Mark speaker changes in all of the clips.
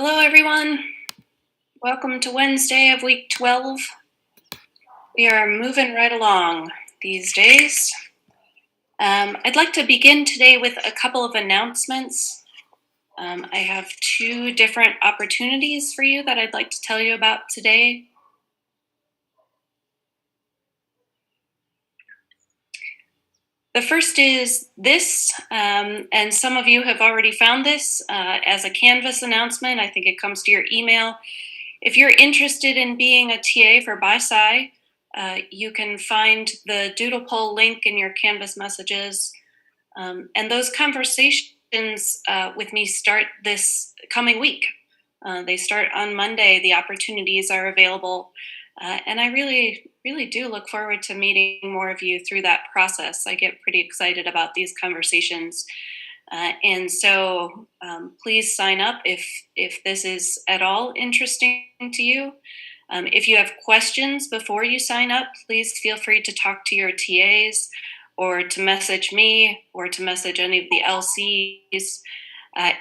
Speaker 1: Hello, everyone. Welcome to Wednesday of week 12. We are moving right along these days. I'd like to begin today with a couple of announcements. I have two different opportunities for you that I'd like to tell you about today. The first is this, and some of you have already found this as a Canvas announcement. I think it comes to your email. If you're interested in being a TA for BiSci, you can find the doodle poll link in your Canvas messages. And those conversations with me start this coming week. They start on Monday. The opportunities are available. And I really do look forward to meeting more of you through that process. I get pretty excited about these conversations. And so please sign up if this is at all interesting to you. If you have questions before you sign up, please feel free to talk to your TAs or to message me or to message any of the LCs.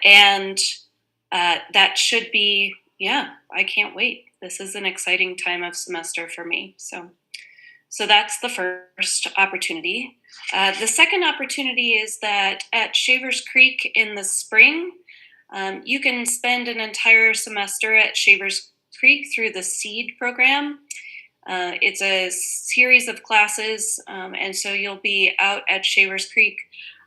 Speaker 1: And that should be, I can't wait. This is an exciting time of semester for me. So that's the first opportunity. The second opportunity is that at Shavers Creek in the spring, you can spend an entire semester at Shavers Creek through the SEED program. It's a series of classes, and so you'll be out at Shavers Creek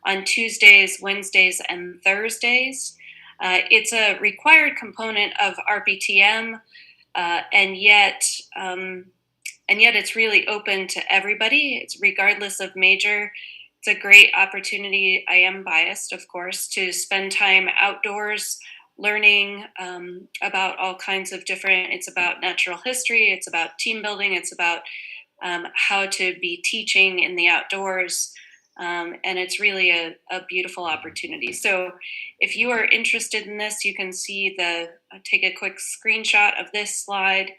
Speaker 1: on Tuesdays, Wednesdays, and Thursdays. It's a required component of RPTM, and yet it's really open to everybody. It's regardless of major. It's a great opportunity. I am biased, of course, to spend time outdoors learning about all kinds of different, it's about natural history, it's about team building, it's about how to be teaching in the outdoors. And it's really a beautiful opportunity. So if you are interested in this, you can see take a quick screenshot of this slide.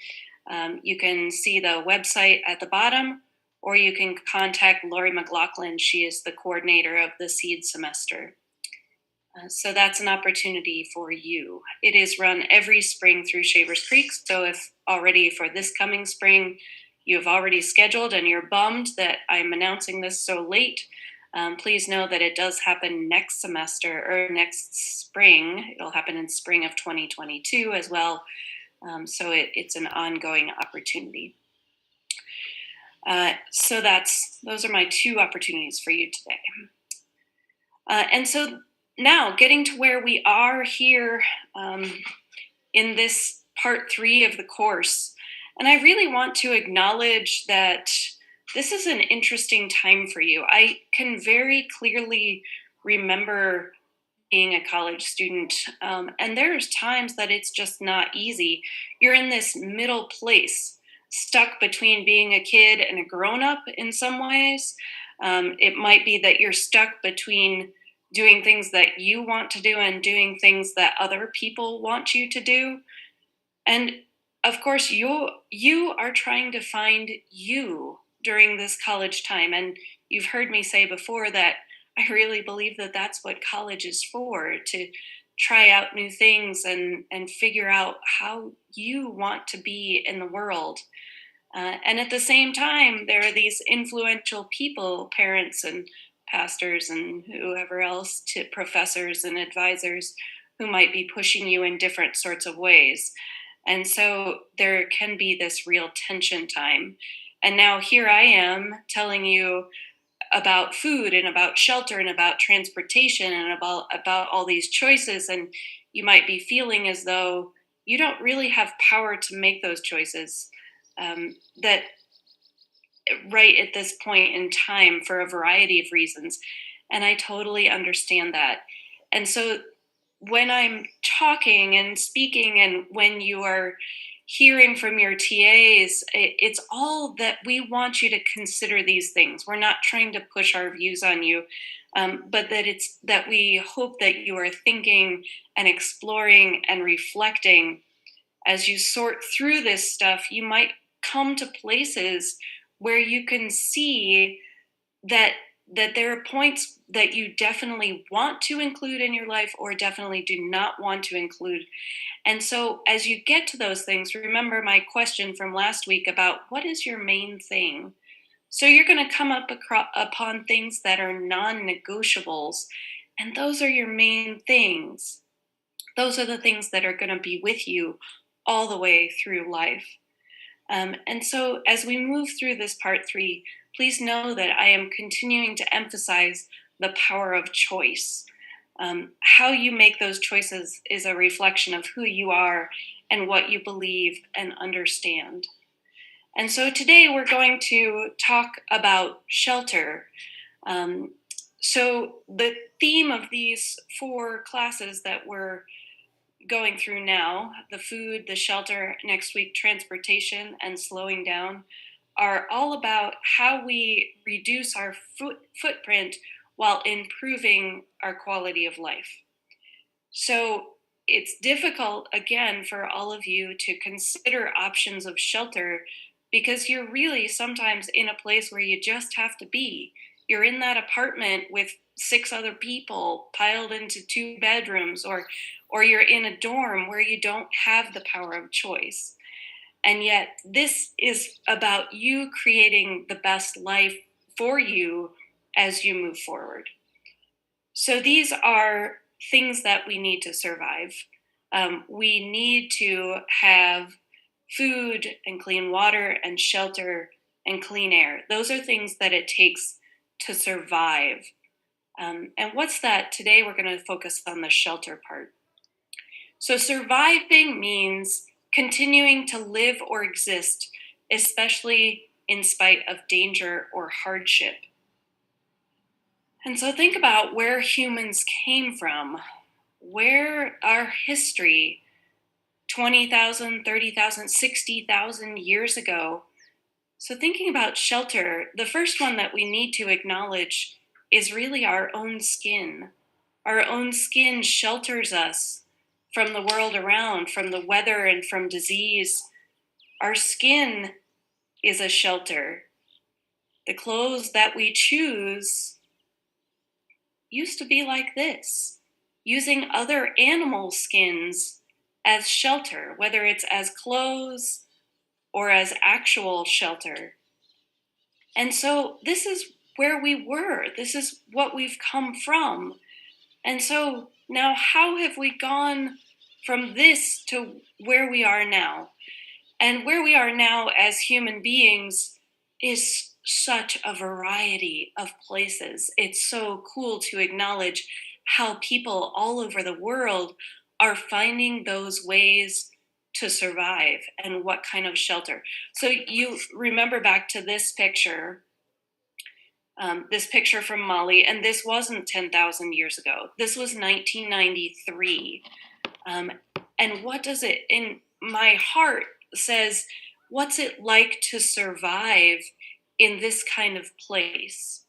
Speaker 1: You can see the website at the bottom, or you can contact Lori McLaughlin. She is the coordinator of the SEED semester. So that's an opportunity for you. It is run every spring through Shavers Creek. So if already for this coming spring, you have already scheduled and you're bummed that I'm announcing this so late, please know that it does happen next semester or next spring. It'll happen in spring of 2022 as well. So it's an ongoing opportunity. So those are my two opportunities for you today. And so now getting to where we are here in this part 3 of the course. And I really want to acknowledge that this is an interesting time for you. I can very clearly remember being a college student, and there's times that it's just not easy. You're in this middle place, stuck between being a kid and a grown-up in some ways. It might be that you're stuck between doing things that you want to do and doing things that other people want you to do. And of course, you are trying to find you during this college time. And you've heard me say before that I really believe that that's what college is for, to try out new things and figure out how you want to be in the world. And at the same time, there are these influential people, parents and pastors and whoever else, to professors and advisors who might be pushing you in different sorts of ways. And so there can be this real tension time. And now here I am telling you about food and about shelter and about transportation and about all these choices. And you might be feeling as though you don't really have power to make those choices. That right at this point in time for a variety of reasons. And I totally understand that. And so when I'm talking and speaking and when you are hearing from your TAs, it's all that we want you to consider these things. We're not trying to push our views on you, but that we hope that you are thinking and exploring and reflecting. As you sort through this stuff, you might come to places where you can see that that there are points that you definitely want to include in your life or definitely do not want to include. And so, as you get to those things, remember my question from last week about what is your main thing? So, you're going to come upon things that are non negotiables, and those are your main things. Those are the things that are going to be with you all the way through life. And so, as we move through this part three, please know that I am continuing to emphasize the power of choice. How you make those choices is a reflection of who you are and what you believe and understand. And so, today we're going to talk about shelter. Um, so, the theme of these four classes that we're going through now, the food, the shelter, next week, transportation, and slowing down, are all about how we reduce our footprint while improving our quality of life. So it's difficult, again, for all of you to consider options of shelter because you're really sometimes in a place where you just have to be. You're in that apartment with six other people piled into two bedrooms, or you're in a dorm where you don't have the power of choice. And yet, this is about you creating the best life for you as you move forward. So, these are things that we need to survive. We need to have food and clean water and shelter and clean air. Those are things that it takes to survive. And what's that? Today, we're going to focus on the shelter part. So, surviving means continuing to live or exist, especially in spite of danger or hardship. And so, think about where humans came from, where our history 20,000, 30,000, 60,000 years ago. So, thinking about shelter, the first one that we need to acknowledge is really our own skin. Our own skin shelters us from the world around, from the weather, and from disease. Our skin is a shelter. The clothes that we choose used to be like this, using other animal skins as shelter, whether it's as clothes or as actual shelter. And so this is where we were. This is what we've come from. And so now, how have we gone from this to where we are now? And where we are now as human beings is such a variety of places. It's so cool to acknowledge how people all over the world are finding those ways to survive and what kind of shelter. So you remember back to this picture from Mali, and this wasn't 10,000 years ago. This was 1993. And what does it, in my heart, says, what's it like to survive in this kind of place?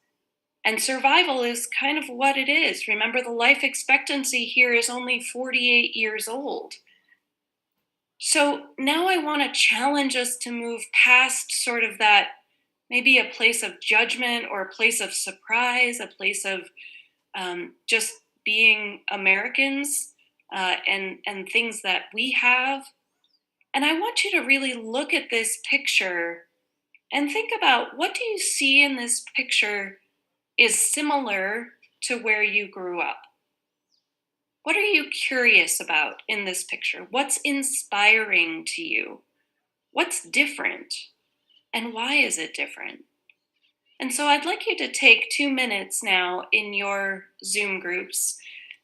Speaker 1: And survival is kind of what it is. Remember, the life expectancy here is only 48 years old. So now I want to challenge us to move past sort of that, maybe a place of judgment or a place of surprise, a place of just being Americans and things that we have. And I want you to really look at this picture and think about, what do you see in this picture is similar to where you grew up? What are you curious about in this picture? What's inspiring to you? What's different? And why is it different? And so I'd like you to take 2 minutes now in your Zoom groups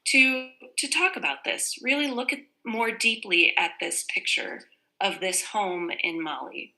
Speaker 1: to talk about this. Really look at more deeply at this picture of this home in Mali.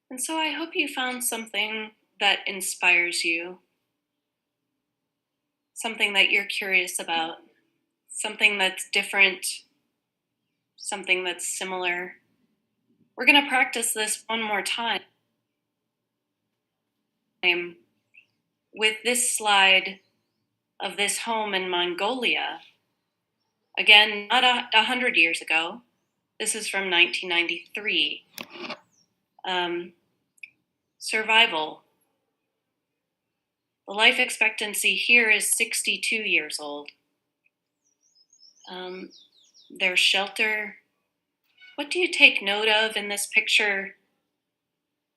Speaker 1: And so I hope you found something that inspires you, something that you're curious about, something that's different, something that's similar. We're going to practice this one more time with this slide of this home in Mongolia. Again, not 100 years ago. This is from 1993. Survival. The life expectancy here is 62 years old. Their shelter. What do you take note of in this picture?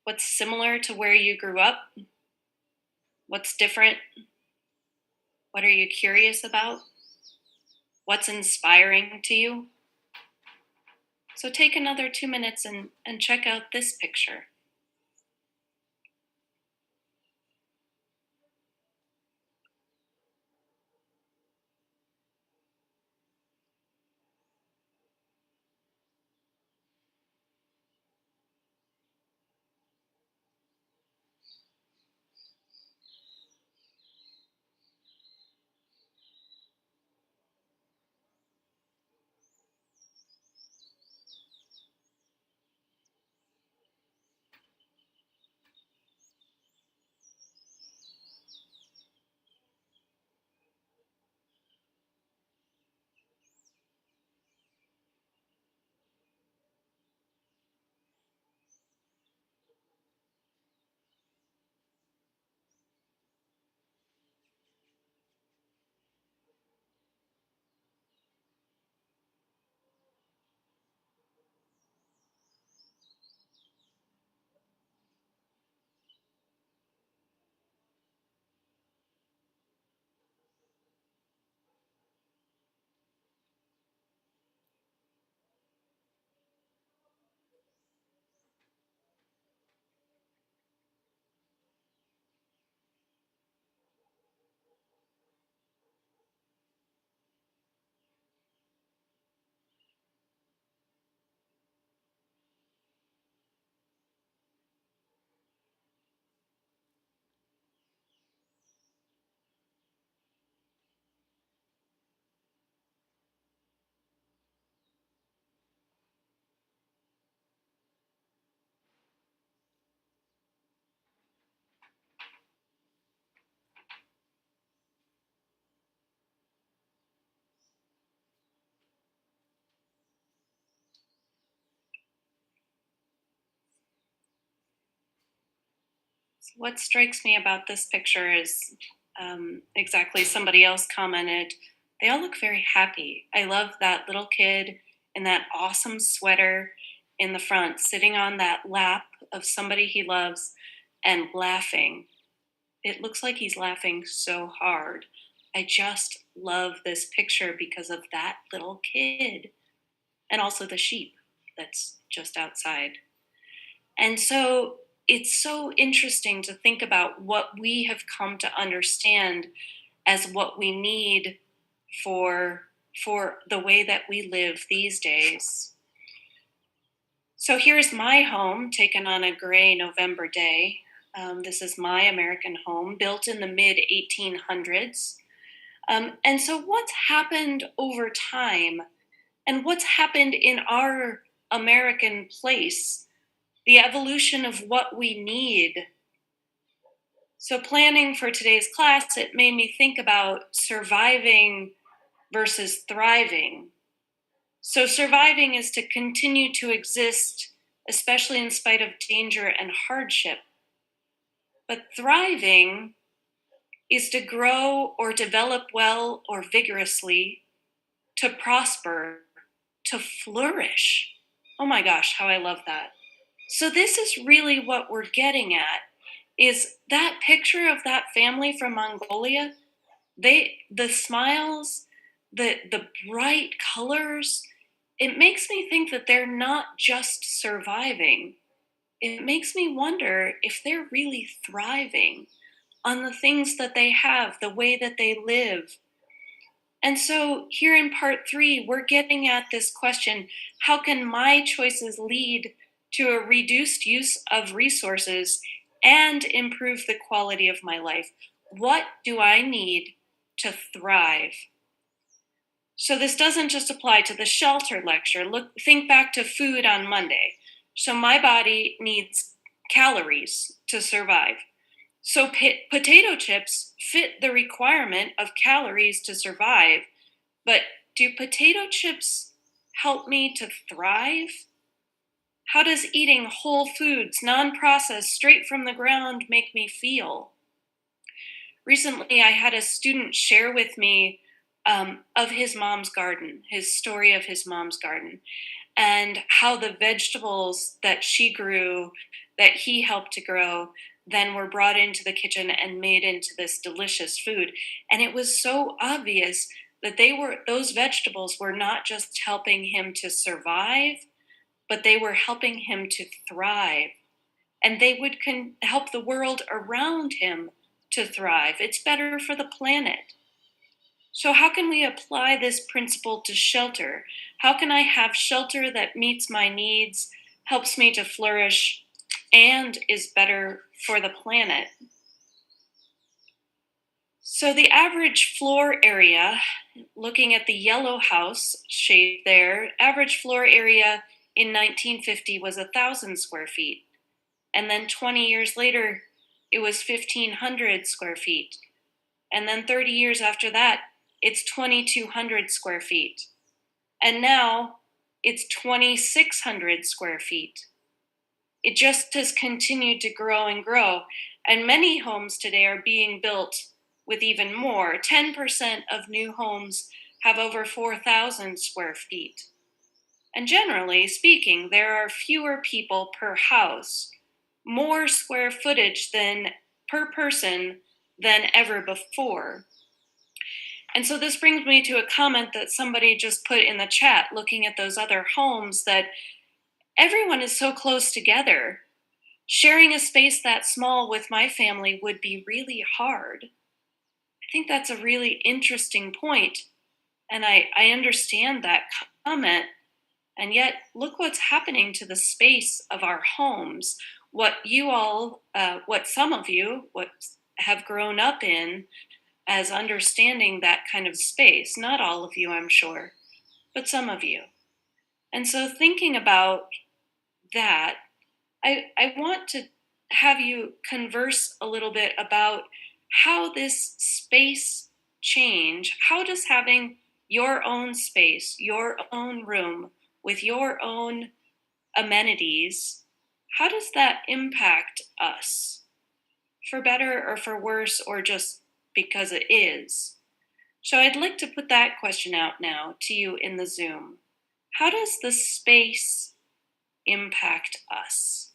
Speaker 1: What's similar to where you grew up? What's different? What are you curious about? What's inspiring to you? So take another 2 minutes and check out this picture. So what strikes me about this picture is exactly somebody else commented, they all look very happy. I love that little kid in that awesome sweater in the front, sitting on that lap of somebody he loves and laughing. It looks like he's laughing so hard. I just love this picture because of that little kid and also the sheep that's just outside. And so it's so interesting to think about what we have come to understand as what we need for the way that we live these days. So here's my home taken on a gray November day. This is my American home built in the mid 1800s. And so, what's happened over time and what's happened in our American place, the evolution of what we need. So, planning for today's class, it made me think about surviving versus thriving. So, surviving is to continue to exist, especially in spite of danger and hardship. But thriving is to grow or develop well or vigorously, to prosper, to flourish. Oh my gosh, how I love that. So this is really what we're getting at is that picture of that family from Mongolia, the smiles, the bright colors, it makes me think that they're not just surviving. It makes me wonder if they're really thriving on the things that they have, the way that they live. And so, here in part 3, we're getting at this question, how can my choices lead to a reduced use of resources and improve the quality of my life? What do I need to thrive? So this doesn't just apply to the shelter lecture. Look, think back to food on Monday. So my body needs calories to survive. So potato chips fit the requirement of calories to survive, but do potato chips help me to thrive? How does eating whole foods, non processed, straight from the ground, make me feel? Recently, I had a student share with me of his mom's garden, his story of his mom's garden, and how the vegetables that she grew, that he helped to grow, then were brought into the kitchen and made into this delicious food. And it was so obvious that those vegetables were not just helping him to survive, but they were helping him to thrive, and they would help the world around him to thrive. It's better for the planet. So, how can we apply this principle to shelter? How can I have shelter that meets my needs, helps me to flourish, and is better for the planet? So, the average floor area, looking at the yellow house shape there, average floor area in 1950 was 1,000 square feet. And then 20 years later, it was 1,500 square feet. And then 30 years after that, it's 2,200 square feet. And now it's 2,600 square feet. It just has continued to grow and grow. And many homes today are being built with even more. 10% of new homes have over 4,000 square feet. And generally speaking, there are fewer people per house, more square footage than per person than ever before. And so this brings me to a comment that somebody just put in the chat looking at those other homes, that everyone is so close together. Sharing a space that small with my family would be really hard. I think that's a really interesting point, and I understand that comment. And yet, look what's happening to the space of our homes. What some of you, what have grown up in as understanding that kind of space. Not all of you, I'm sure, but some of you. And so, thinking about that, I want to have you converse a little bit about how this space change, how does having your own space, your own room with your own amenities, how does that impact us, for better or for worse, or just because it is? So I'd like to put that question out now to you in the Zoom. How does the space impact us?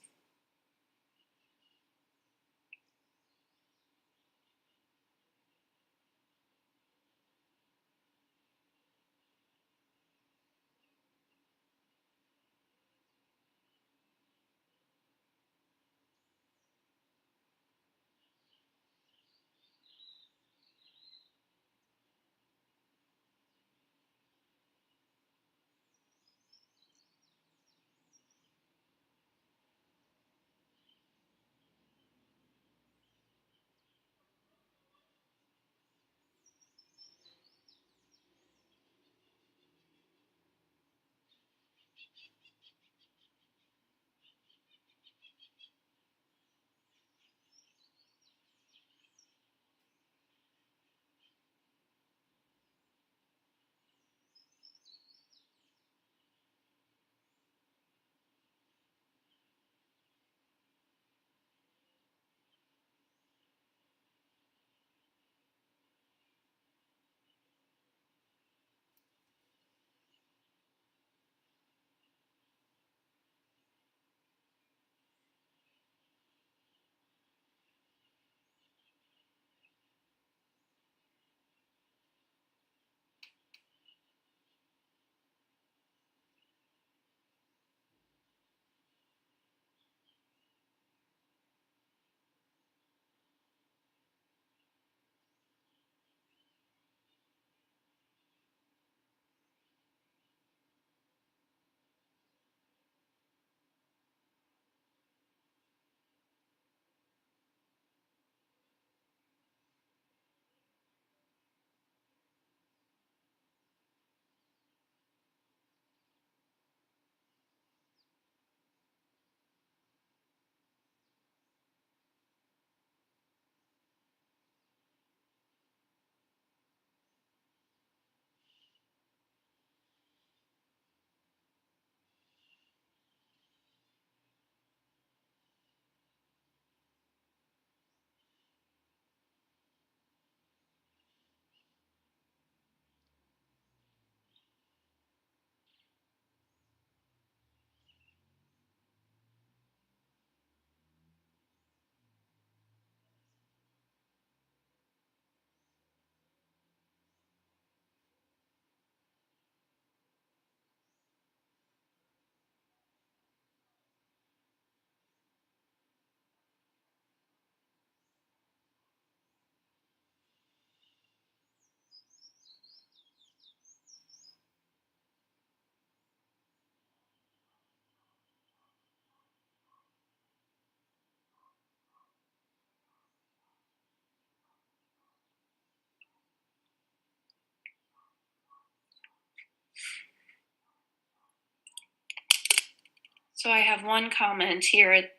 Speaker 1: So I have one comment here.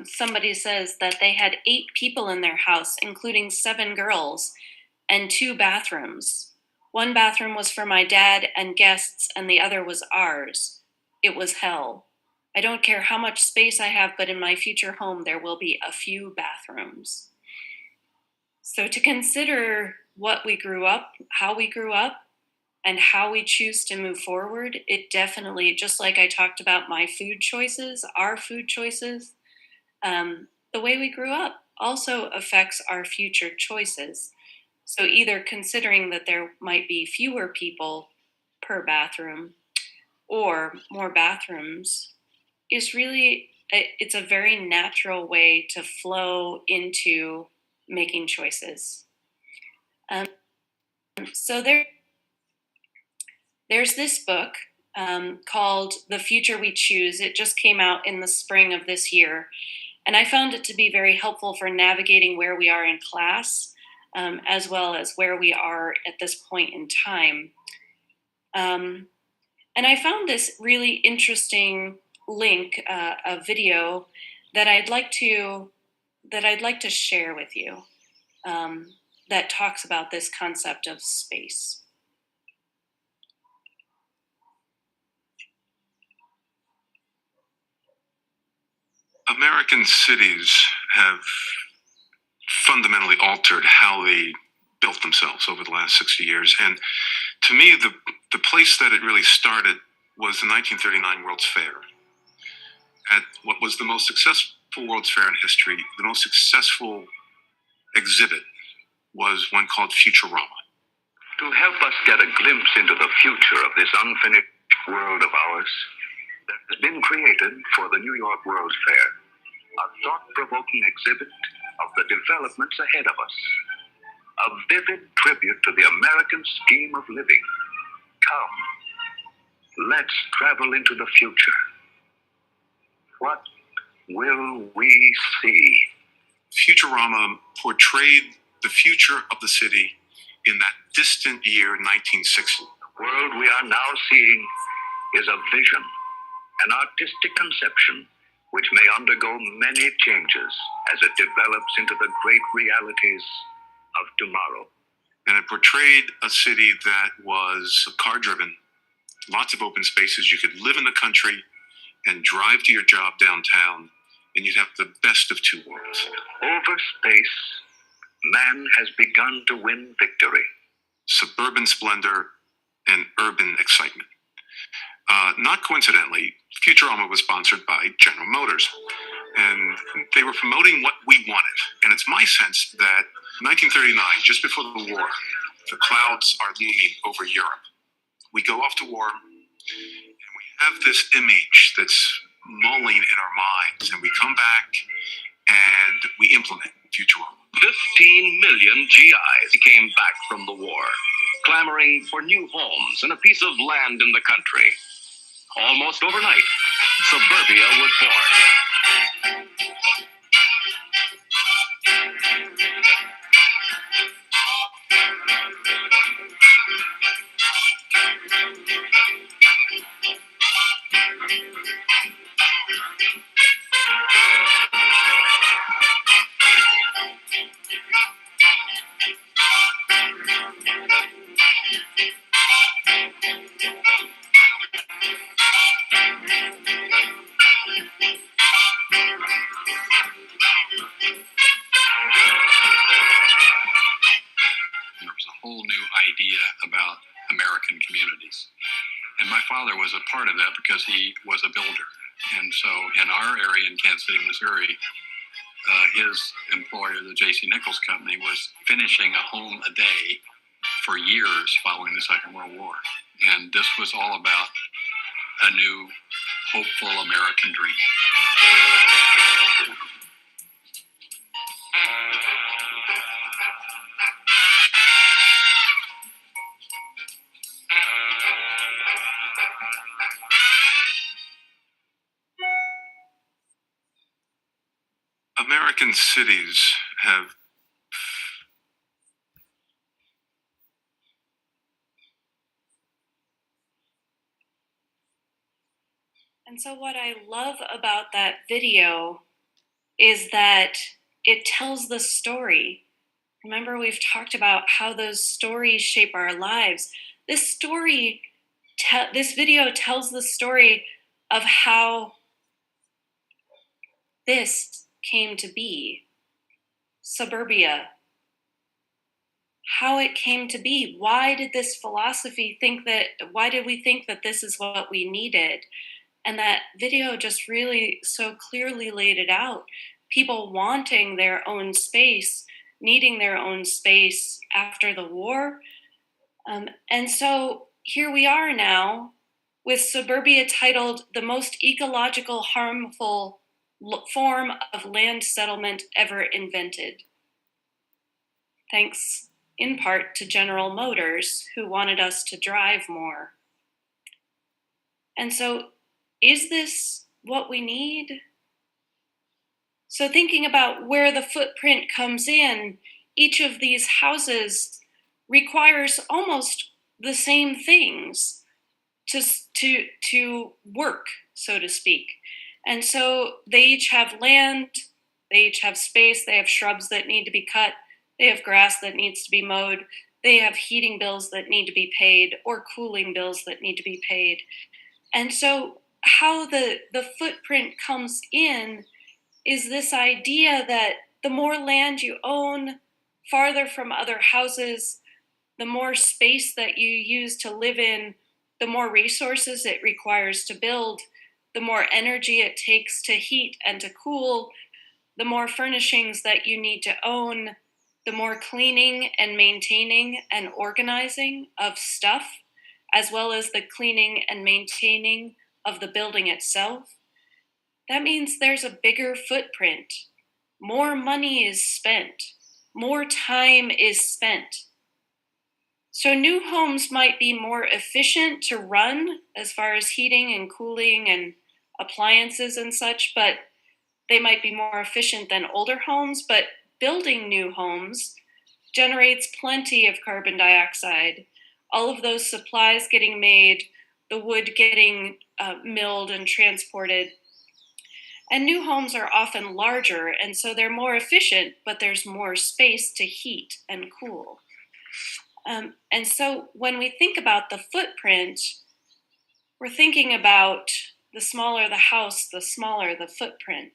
Speaker 1: Somebody says that they had 8 people in their house, including 7 girls, and 2 bathrooms. One bathroom was for my dad and guests, and the other was ours. It was hell. I don't care how much space I have, but in my future home, there will be a few bathrooms. So to consider what we grew up, how we grew up, and how we choose to move forward, it definitely, just like I talked about my food choices, our food choices, the way we grew up also affects our future choices. So either considering that there might be fewer people per bathroom or more bathrooms is really, it's a very natural way to flow into making choices. So there's this book called The Future We Choose. It just came out in the spring of this year. And I found it to be very helpful for navigating where we are in class, as well as where we are at this point in time. And I found this really interesting link, a video that I'd like to share with you, that talks about this concept of space.
Speaker 2: American cities have fundamentally altered how they built themselves over the last 60 years. And to me, the place that it really started was the 1939 World's Fair. At what was the most successful World's Fair in history, the most successful exhibit was one called Futurama.
Speaker 3: To help us get a glimpse into the future of this unfinished world of ours, that has been created for the New York World's Fair, a thought-provoking exhibit of the developments ahead of us, a vivid tribute to the American scheme of living. Come, let's travel into the future. What will we see?
Speaker 2: Futurama portrayed the future of the city in that distant year 1960.
Speaker 3: The world we are now seeing is a vision, an artistic conception which may undergo many changes as it develops into the great realities of tomorrow.
Speaker 2: And it portrayed a city that was car-driven, lots of open spaces. You could live in the country and drive to your job downtown, and you'd have the best of 2 worlds.
Speaker 3: Over space, man has begun to win victory.
Speaker 2: Suburban splendor and urban excitement. Not coincidentally, Futurama was sponsored by General Motors, and they were promoting what we wanted. And it's my sense that 1939, just before the war, the clouds are looming over Europe. We go off to war, and we have this image that's mulling in our minds, and we come back and we implement Futurama.
Speaker 3: 15 million GIs came back from the war, clamoring for new homes and a piece of land in the country. Almost overnight, suburbia was born.
Speaker 4: There was a whole new idea about American communities. And my father was a part of that because he was a builder. And so in our area in Kansas City, Missouri, his employer, the J.C. Nichols Company, was finishing a home a day for years following the Second World War. And this was all about a new, hopeful American dream.
Speaker 2: American cities have
Speaker 1: And so, what I love about that video is that it tells the story. Remember, we've talked about how those stories shape our lives. This story, this video tells the story of how this came to be, suburbia, how it came to be. Why did this philosophy think that, why did we think that this is what we needed? And that video just really so clearly laid it out. People wanting their own space, needing their own space after the war. And so here we are now with suburbia titled the most ecological harmful form of land settlement ever invented. Thanks in part to General Motors, who wanted us to drive more. And so, is this what we need? So, thinking about where the footprint comes in, each of these houses requires almost the same things to work, so to speak. And so they each have land, they each have space, they have shrubs that need to be cut, they have grass that needs to be mowed, they have heating bills that need to be paid or cooling bills that need to be paid. And so how the footprint comes in is this idea that the more land you own, farther from other houses, the more space that you use to live in, the more resources it requires to build, the more energy it takes to heat and to cool, the more furnishings that you need to own, the more cleaning and maintaining and organizing of stuff, as well as the cleaning and maintaining of the building itself. That means there's a bigger footprint. More money is spent. More time is spent. So new homes might be more efficient to run as far as heating and cooling and appliances and such, but they might be more efficient than older homes. But building new homes generates plenty of carbon dioxide. All of those supplies getting made, the wood getting milled and transported. And new homes are often larger, and so they're more efficient, but there's more space to heat and cool. And so when we think about the footprint, we're thinking about the smaller the house, the smaller the footprint.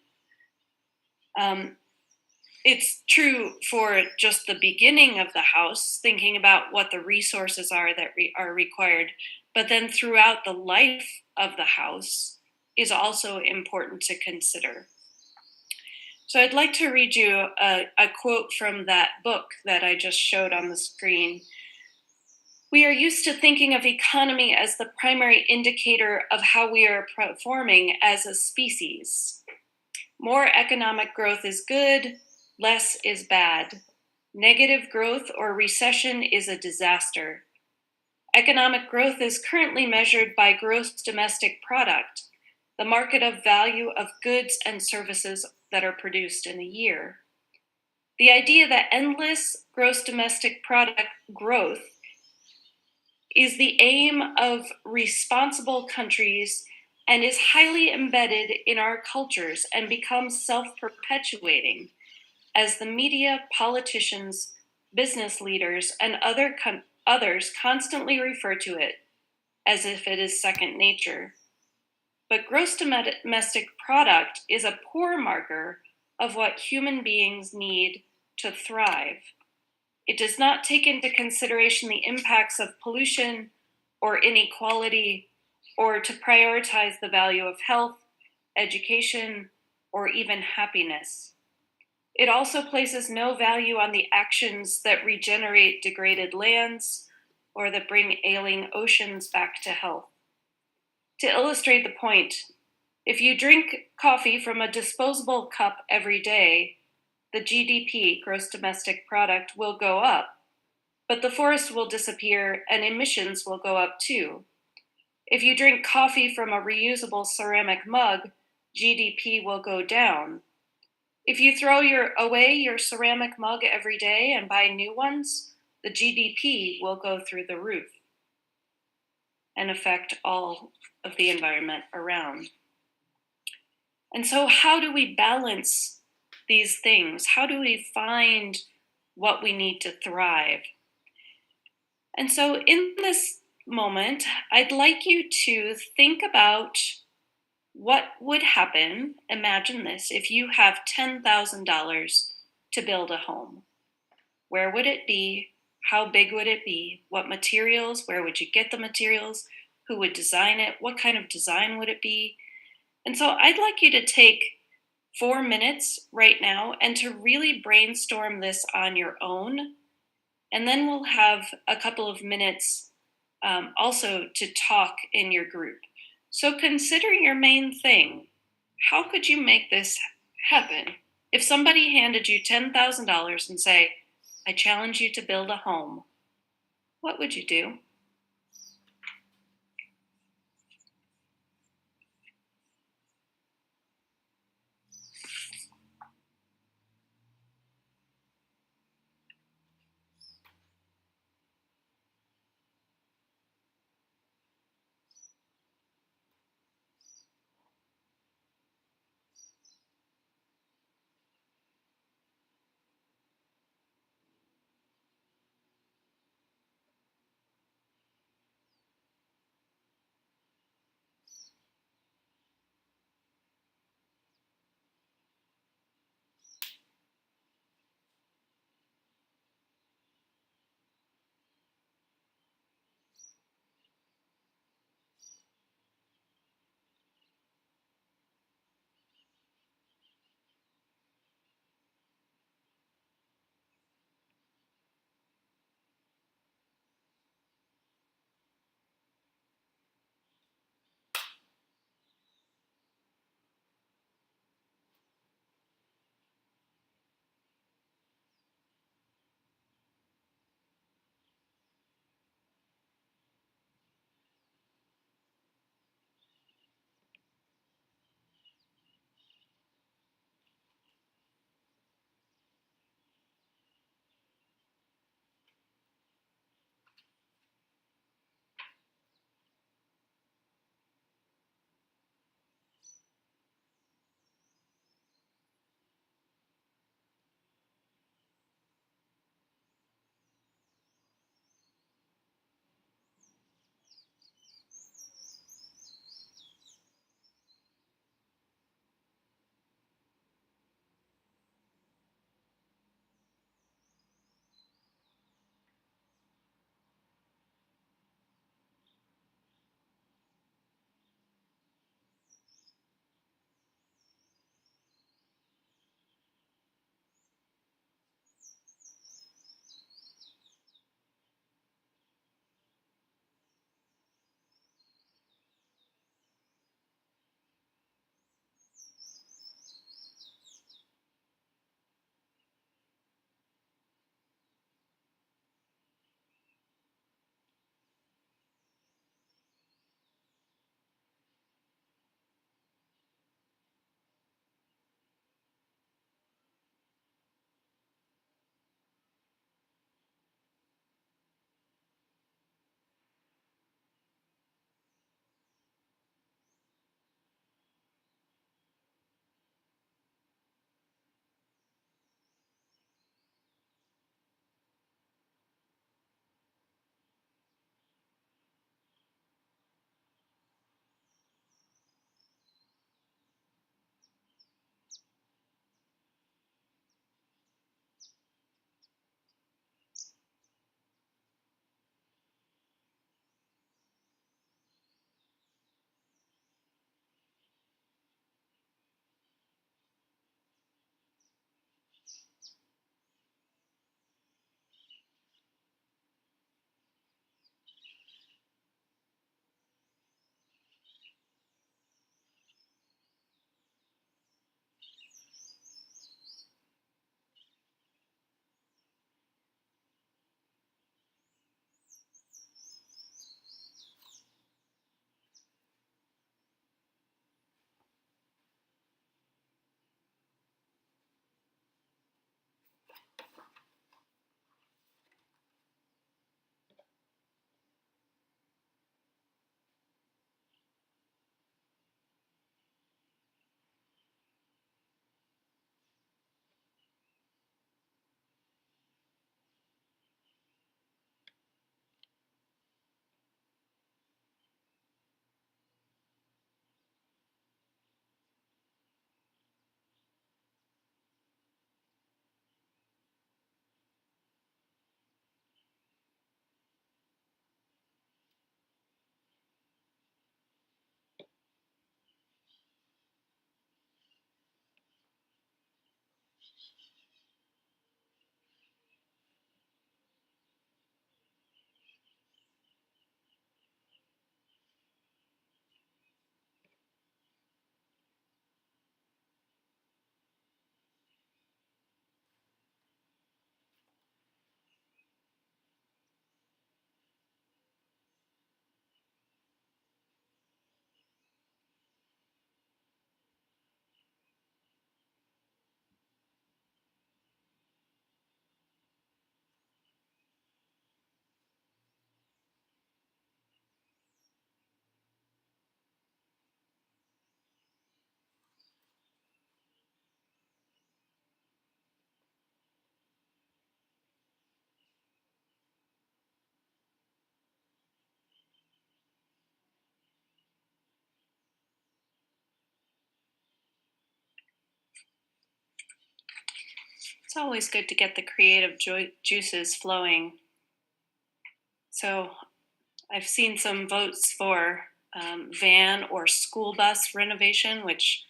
Speaker 1: It's true for just the beginning of the house, thinking about what the resources are that are required, but then throughout the life of the house is also important to consider. So I'd like to read you a quote from that book that I just showed on the screen. We are used to thinking of economy as the primary indicator of how we are performing as a species. More economic growth is good, less is bad. Negative growth or recession is a disaster. Economic growth is currently measured by gross domestic product, the market of value of goods and services that are produced in a year. The idea that endless gross domestic product growth is the aim of responsible countries and is highly embedded in our cultures and becomes self-perpetuating as the media, politicians, business leaders, and others constantly refer to it as if it is second nature. But gross domestic product is a poor marker of what human beings need to thrive. It does not take into consideration the impacts of pollution or inequality, or to prioritize the value of health, education, or even happiness. It also places no value on the actions that regenerate degraded lands or that bring ailing oceans back to health. To illustrate the point, if you drink coffee from a disposable cup every day, the GDP, gross domestic product, will go up, but the forest will disappear and emissions will go up too. If you drink coffee from a reusable ceramic mug, GDP will go down. If you throw away your ceramic mug every day and buy new ones, the GDP will go through the roof and affect all of the environment around. And so, how do we balance these things? How do we find what we need to thrive? And so, in this moment, I'd like you to think about what would happen. Imagine this: if you have $10,000 to build a home, where would it be? How big would it be? What materials? Where would you get the materials? Who would design it? What kind of design would it be? And so I'd like you to take 4 minutes right now and to really brainstorm this on your own. And then we'll have a couple of minutes also to talk in your group. So consider your main thing. How could you make this happen? If somebody handed you $10,000 and say, I challenge you to build a home, what would you do? It's always good to get the creative juices flowing. So I've seen some votes for van or school bus renovation, which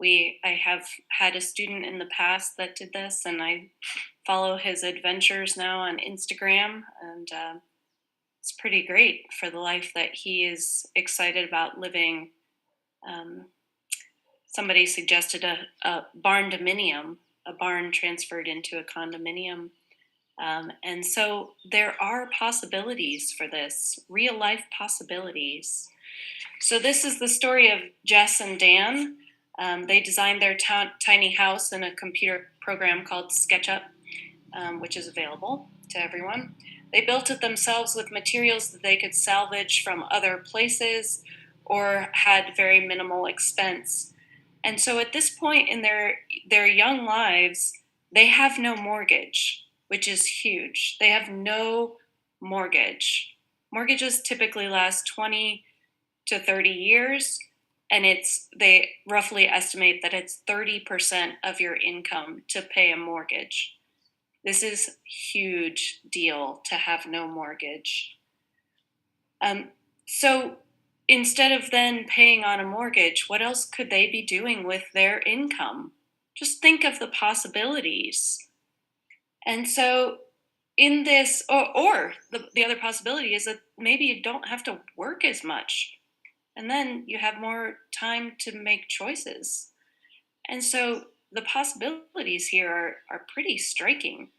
Speaker 1: I have had a student in the past that did this, and I follow his adventures now on Instagram, and it's pretty great for the life that he is excited about living. Um, Somebody suggested a barn dominium, a barn transferred into a condominium. And so there are possibilities for this, real life possibilities. So this is the story of Jess and Dan. They designed their tiny house in a computer program called SketchUp, which is available to everyone. They built it themselves with materials that they could salvage from other places or had very minimal expense. And so at this point in their young lives, they have no mortgage, which is huge. They have no mortgage. Mortgages typically last 20 to 30 years, and they roughly estimate that it's 30% of your income to pay a mortgage. This is a huge deal to have no mortgage. So instead of then paying on a mortgage, what else could they be doing with their income? Just think of the possibilities. And so in this, or the other possibility is that maybe you don't have to work as much, and then you have more time to make choices. And so the possibilities here are pretty striking.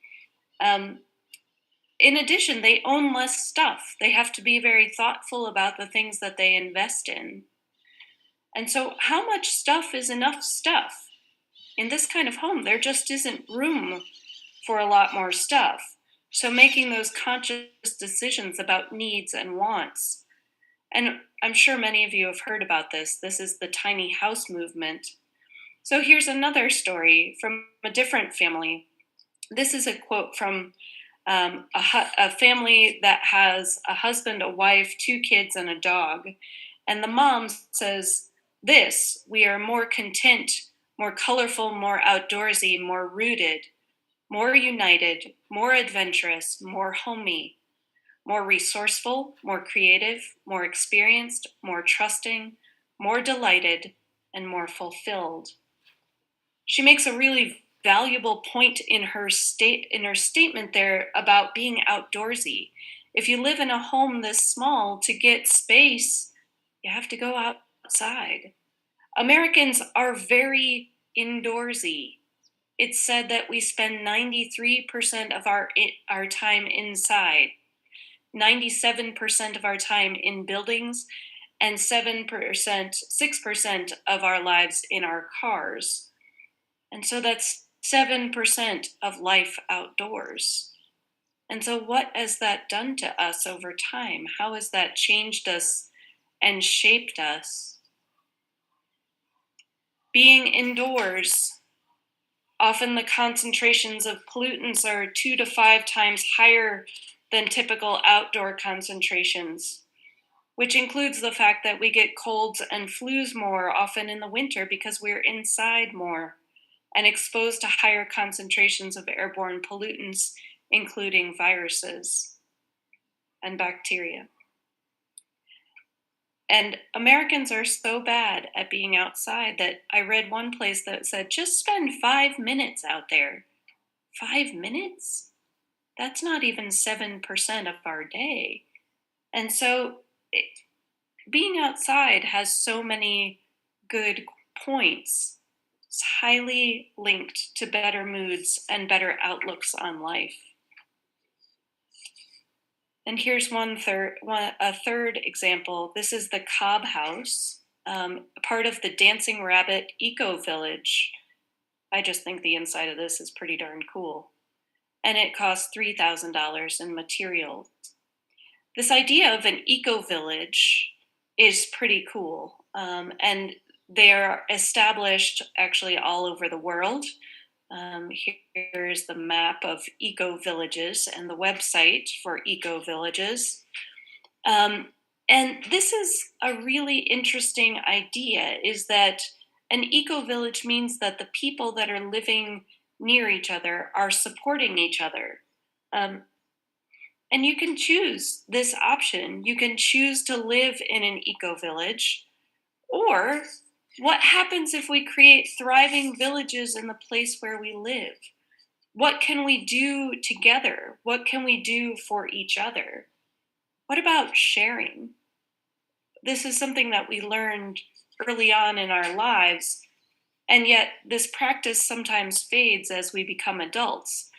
Speaker 1: In addition, they own less stuff. They have to be very thoughtful about the things that they invest in. And so, how much stuff is enough stuff? In this kind of home, there just isn't room for a lot more stuff. So, making those conscious decisions about needs and wants. And I'm sure many of you have heard about this. This is the tiny house movement. So, here's another story from a different family. This is a quote from a family that has a husband, a wife, 2 kids, and a dog. And the mom says, we are more content, more colorful, more outdoorsy, more rooted, more united, more adventurous, more homey, more resourceful, more creative, more experienced, more trusting, more delighted, and more fulfilled. She makes a really valuable point in her statement there about being outdoorsy. If you live in a home this small, to get space, you have to go outside. Americans are very indoorsy. It's said that we spend 93% of our time inside, 97% of our time in buildings, and 6% of our lives in our cars. And so that's 7% of life outdoors. And so, what has that done to us over time? How has that changed us and shaped us? Being indoors, often the concentrations of pollutants are 2 to 5 times higher than typical outdoor concentrations, which includes the fact that we get colds and flus more often in the winter because we're inside more and exposed to higher concentrations of airborne pollutants, including viruses and bacteria. And Americans are so bad at being outside that I read one place that said, just spend 5 minutes out there. 5 minutes? That's not even 7% of our day. And so being outside has so many good points. It's highly linked to better moods and better outlooks on life. And here's a third example. This is the Cobb House, part of the Dancing Rabbit Eco Village. I just think the inside of this is pretty darn cool. And it costs $3,000 in materials. This idea of an eco village is pretty cool. And they're established actually all over the world. Here's the map of eco villages and the website for eco villages. And this is a really interesting idea, is that an eco village means that the people that are living near each other are supporting each other. Um, and you can choose this option. You can choose to live in an eco village, or what happens if we create thriving villages in the place where we live? What can we do together? What can we do for each other? What about sharing? This is something that we learned early on in our lives, and yet this practice sometimes fades as we become adults.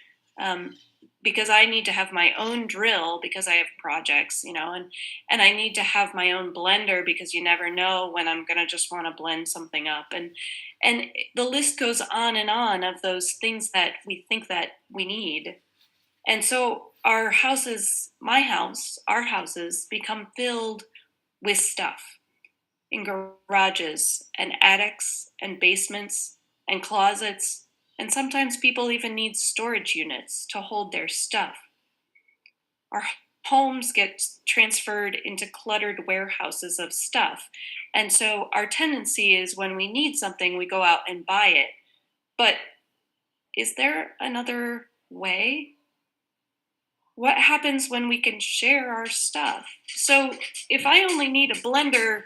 Speaker 1: Um, because I need to have my own drill because I have projects, and I need to have my own blender because you never know when I'm going to just want to blend something up, and the list goes on and on of those things that we think that we need. And so our houses, my house, our houses become filled with stuff in garages and attics and basements and closets. And sometimes people even need storage units to hold their stuff. Our homes get transferred into cluttered warehouses of stuff. And so our tendency is when we need something, we go out and buy it. But is there another way? What happens when we can share our stuff? So if I only need a blender,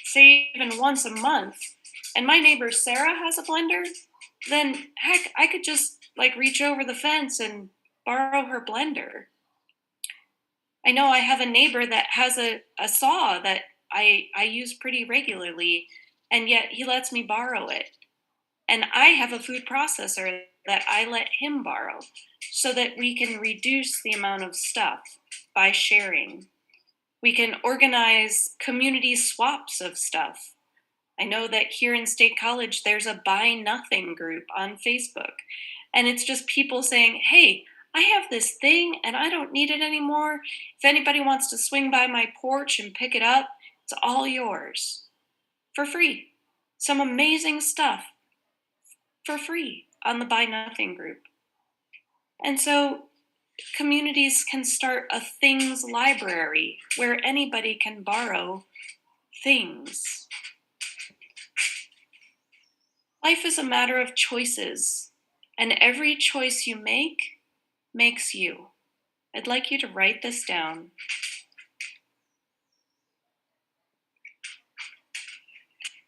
Speaker 1: say even once a month, and my neighbor Sarah has a blender, then heck, I could just like reach over the fence and borrow her blender. I know I have a neighbor that has a saw that I use pretty regularly, and yet he lets me borrow it. And I have a food processor that I let him borrow so that we can reduce the amount of stuff by sharing. We can organize community swaps of stuff. I know that here in State College, there's a Buy Nothing group on Facebook. And it's just people saying, hey, I have this thing and I don't need it anymore. If anybody wants to swing by my porch and pick it up, it's all yours for free. Some amazing stuff for free on the Buy Nothing group. And so communities can start a things library where anybody can borrow things. Life is a matter of choices, and every choice you make makes you. I'd like you to write this down.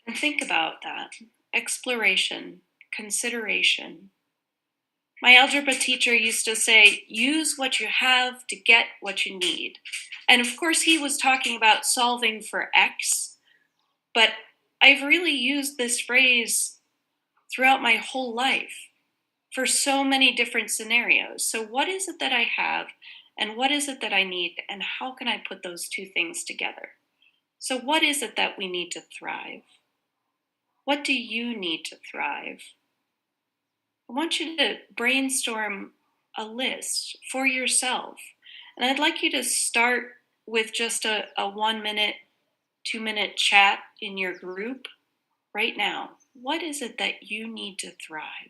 Speaker 1: And think about that. Exploration, consideration. My algebra teacher used to say, use what you have to get what you need. And of course, he was talking about solving for X, but I've really used this phrase throughout my whole life for so many different scenarios. So, what is it that I have, and what is it that I need, and how can I put those two things together? So, what is it that we need to thrive? What do you need to thrive? I want you to brainstorm a list for yourself. And I'd like you to start with just a 1 minute, 2 minute chat in your group right now. What is it that you need to thrive?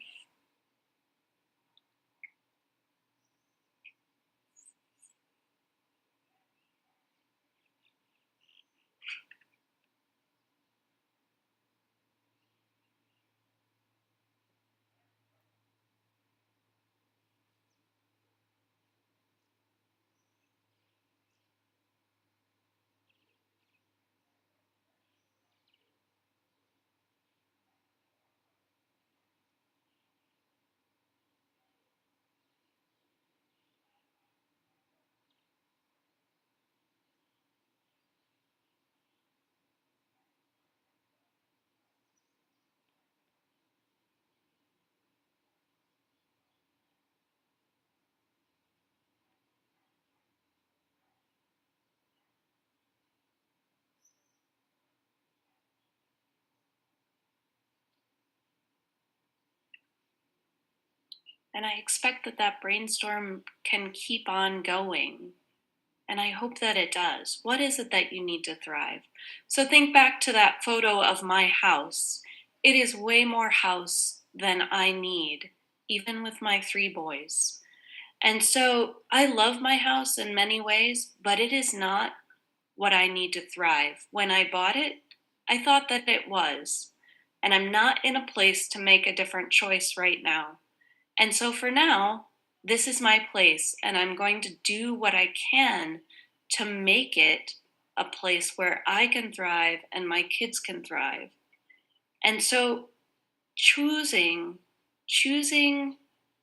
Speaker 1: And I expect that that brainstorm can keep on going. And I hope that it does. What is it that you need to thrive? So think back to that photo of my house. It is way more house than I need, even with my 3 boys. And so I love my house in many ways, but it is not what I need to thrive. When I bought it, I thought that it was. And I'm not in a place to make a different choice right now. And so for now, this is my place, and I'm going to do what I can to make it a place where I can thrive and my kids can thrive. And so choosing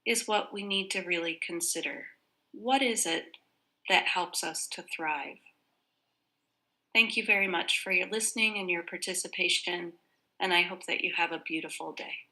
Speaker 1: is what we need to really consider. What is it that helps us to thrive? Thank you very much for your listening and your participation, and I hope that you have a beautiful day.